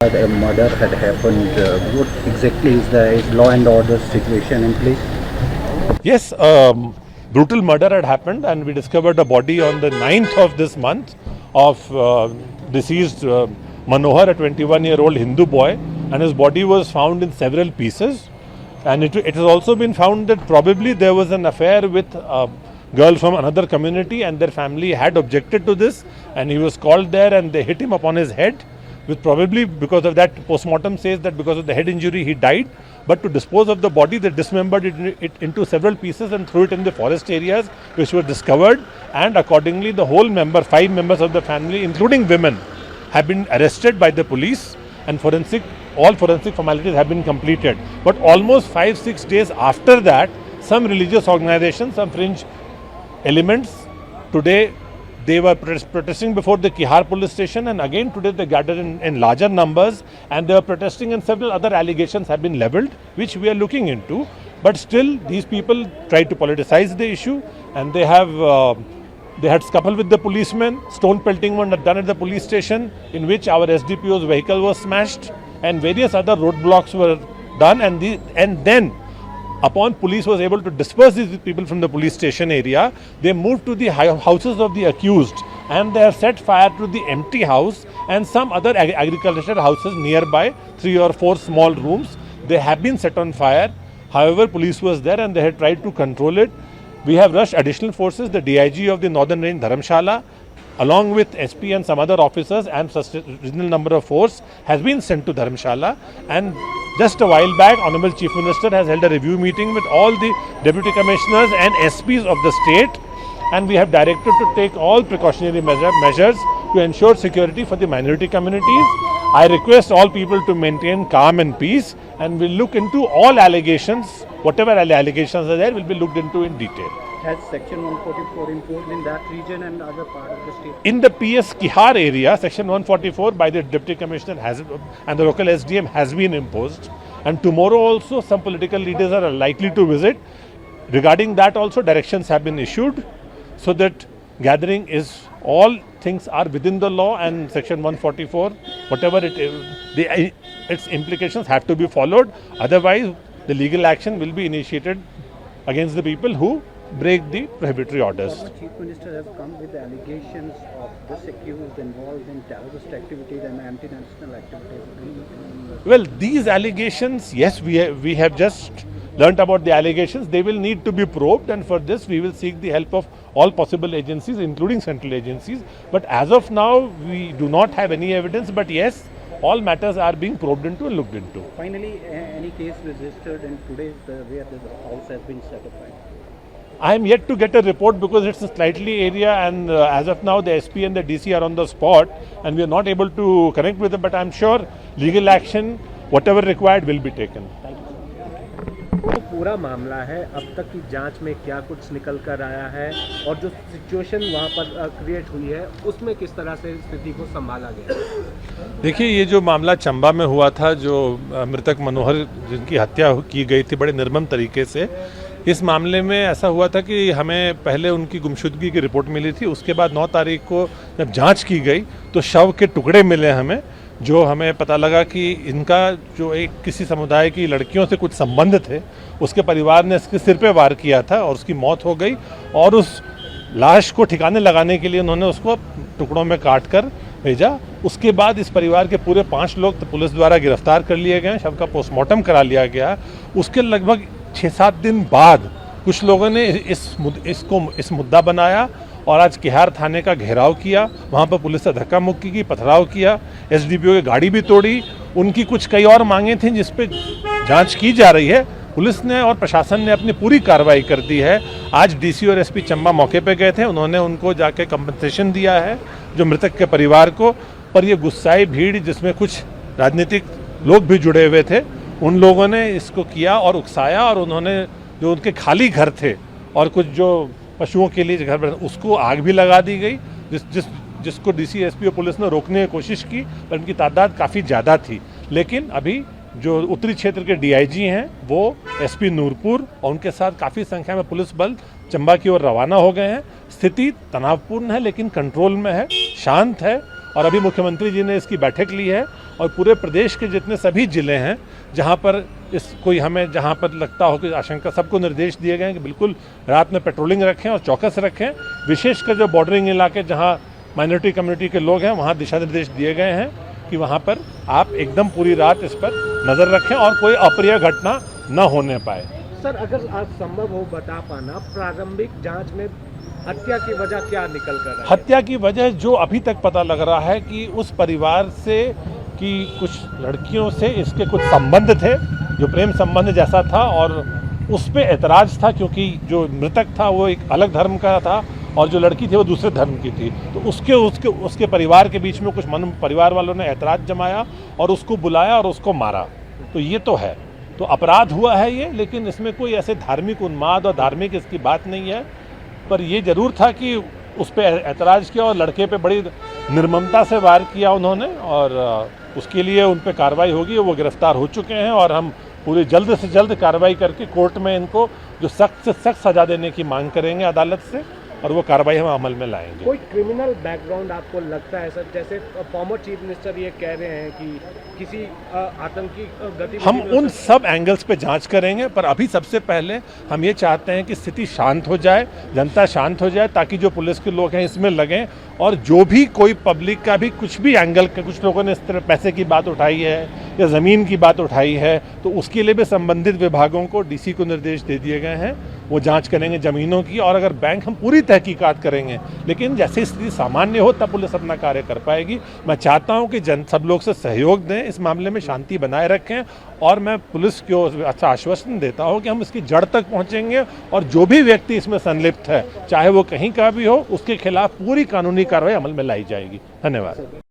A murder had happened. What exactly is law and order situation in place? Yes, brutal murder had happened, and we discovered a body on the 9th of this month of deceased Manohar, a 21-year-old Hindu boy, and his body was found in several pieces. And it has also been found that probably there was an affair with a girl from another community, and their family had objected to this, and he was called there and they hit him upon his head. With probably because of that, postmortem says that because of the head injury he died. But to dispose of the body, they dismembered it into several pieces and threw it in the forest areas, which were discovered. And accordingly, the whole 5 members of the family, including women, have been arrested by the police, and all forensic formalities have been completed. But almost 5-6 days after that, some religious organizations, some fringe elements, today they were protesting before the Kihar police station, and again today they gathered in larger numbers, and they were protesting, and several other allegations have been leveled, which we are looking into. But still, these people tried to politicize the issue, and they had scuffle with the policemen. Stone pelting was done at the police station, in which our SDPO's vehicle was smashed, and various other roadblocks were done, and then upon police was able to disperse these people from the police station area, they moved to the houses of the accused, and they have set fire to the empty house and some other agricultural houses nearby, 3 or 4 small rooms. They have been set on fire. However, police was there and they had tried to control it. We have rushed additional forces. The DIG of the Northern Range, Dharamshala, along with SP and some other officers and reasonable number of force has been sent to Dharamshala. And just a while back, Honorable Chief Minister has held a review meeting with all the Deputy Commissioners and SPs of the state, and we have directed to take all precautionary measures to ensure security for the minority communities. I request all people to maintain calm and peace, and we'll look into all allegations. Whatever allegations are there will be looked into in detail. Has Section 144 imposed in that region and other part of the state? In the PS Kihar area, Section 144 by the Deputy Commissioner and the local SDM has been imposed. And tomorrow also some political leaders are likely to visit. Regarding that also directions have been issued, so that gathering is, all things are within the law, and Section 144, whatever its implications have to be followed. Otherwise, the legal action will be initiated against the people who break the prohibitory orders. The Chief Minister has come with allegations of this accused involved in terrorist activities and anti-national activities. Well, these allegations, yes, we have just learnt about the allegations. They will need to be probed, and for this we will seek the help of all possible agencies, including central agencies. But as of now, we do not have any evidence. But yes, all matters are being probed into and looked into. Finally, any case registered in today's where the house has been set afire? I am yet to get a report because it's a slightly area, and as of now the SP and the DC are on the spot and we are not able to connect with them, but I am sure legal action, whatever required, will be taken. तो पूरा मामला है, अब तक की जांच में क्या कुछ निकल कर आया है और जो सिचुएशन वहाँ पर क्रिएट हुई है उसमें किस तरह से स्थिति को संभाला गया? देखिए, ये जो मामला चंबा में हुआ था, जो मृतक मनोहर जिनकी हत्या की गई थी बड़े निर्मम तरीके से, इस मामले में ऐसा हुआ था कि हमें पहले उनकी गुमशुदगी की रिपोर्ट मिली थी। उसके बाद 9 तारीख को जब जांच की गई तो शव के टुकड़े मिले हमें, जो हमें पता लगा कि इनका जो एक किसी समुदाय की लड़कियों से कुछ संबंध थे, उसके परिवार ने इसके सिर पे वार किया था और उसकी मौत हो गई। और उस लाश को ठिकाने लगाने के लिए उन्होंने उसको टुकड़ों में काट कर भेजा। उसके बाद इस परिवार के पूरे 5 लोग तो पुलिस द्वारा गिरफ्तार कर लिए गए, शव का पोस्टमार्टम करा लिया गया। उसके लगभग 6-7 दिन बाद कुछ लोगों ने इस मुद्दा बनाया और आज किहार थाने का घेराव किया। वहाँ पर पुलिस से धक्का मुक्की की, पथराव किया, SDPO की गाड़ी भी तोड़ी। उनकी कुछ कई और मांगे थी जिस पे जांच की जा रही है। पुलिस ने और प्रशासन ने अपनी पूरी कार्रवाई कर दी है। आज DC और SP चंबा मौके पे गए थे, उन्होंने उनको जाके कंपनसेशन दिया है जो मृतक के परिवार को। पर ये गुस्साई भीड़ जिसमें कुछ राजनीतिक लोग भी जुड़े हुए थे, उन लोगों ने इसको किया और उकसाया, और उन्होंने जो उनके खाली घर थे और कुछ जो पशुओं के लिए घर, उसको आग भी लगा दी गई, जिसको DC SP और पुलिस ने रोकने की कोशिश की, पर उनकी तादाद काफ़ी ज़्यादा थी। लेकिन अभी जो उत्तरी क्षेत्र के DIG हैं वो SP नूरपुर और उनके साथ काफ़ी संख्या में पुलिस बल चंबा की ओर रवाना हो गए हैं। स्थिति तनावपूर्ण है लेकिन कंट्रोल में है, शांत है, और अभी मुख्यमंत्री जी ने इसकी बैठक ली है और पूरे प्रदेश के जितने सभी जिले हैं जहां पर कोई हमें जहां पर लगता हो कि आशंका, सबको निर्देश दिए गए हैं कि बिल्कुल रात में पेट्रोलिंग रखें और चौकस रखें। विशेषकर जो बॉर्डरिंग इलाके जहां माइनॉरिटी कम्युनिटी के लोग हैं वहां दिशा निर्देश दिए गए हैं कि वहां पर आप एकदम पूरी रात इस पर नज़र रखें और कोई अप्रिय घटना न होने पाए। सर, अगर आज संभव हो बता पाना, प्रारंभिक जांच में हत्या की वजह क्या निकल कर रहा है? हत्या की वजह जो अभी तक पता लग रहा है कि उस परिवार से कि कुछ लड़कियों से इसके कुछ संबंध थे, जो प्रेम संबंध जैसा था, और उस पर ऐतराज़ था क्योंकि जो मृतक था वो एक अलग धर्म का था और जो लड़की थी वो दूसरे धर्म की थी। तो उसके परिवार के बीच में कुछ परिवार वालों ने ऐतराज़ जमाया और उसको बुलाया और उसको मारा। तो ये तो है, तो अपराध हुआ है ये, लेकिन इसमें कोई ऐसे धार्मिक उन्माद और धार्मिक इसकी बात नहीं है। पर ये ज़रूर था कि उस पर ऐतराज़ किया और लड़के पे बड़ी निर्ममता से वार किया उन्होंने, और उसके लिए उन पर कार्रवाई होगी। वो गिरफ्तार हो चुके हैं और हम पूरी जल्द से जल्द कार्रवाई करके कोर्ट में इनको जो सख्त से सख्त सज़ा देने की मांग करेंगे अदालत से, और वो कार्रवाई हम अमल में लाएंगे। कोई क्रिमिनल बैकग्राउंड आपको लगता है सर? जैसे फॉर्मर चीफ मिनिस्टर ये कह रहे हैं कि किसी आतंकी गतिविधि हम उन सब एंगल्स पे जांच करेंगे, पर अभी सबसे पहले हम ये चाहते हैं कि स्थिति शांत हो जाए, जनता शांत हो जाए, ताकि जो पुलिस के लोग हैं इसमें लगें, और जो भी कोई पब्लिक का भी कुछ भी एंगल के, कुछ लोगों ने इस तरह पैसे की बात उठाई है या ज़मीन की बात उठाई है, तो उसके लिए भी संबंधित विभागों को, डीसी को निर्देश दे दिए गए हैं। वो जांच करेंगे ज़मीनों की, और अगर बैंक, हम पूरी तहकीकात करेंगे, लेकिन जैसे स्थिति सामान्य हो तब पुलिस अपना कार्य कर पाएगी। मैं चाहता हूं कि सब लोग से सहयोग दें, इस मामले में शांति बनाए रखें, और मैं पुलिस को अच्छा आश्वासन देता हूं कि हम इसकी जड़ तक पहुंचेंगे, और जो भी व्यक्ति इसमें संलिप्त है, चाहे वो कहीं का भी हो, उसके खिलाफ पूरी कानूनी कार्रवाई अमल में लाई जाएगी। धन्यवाद।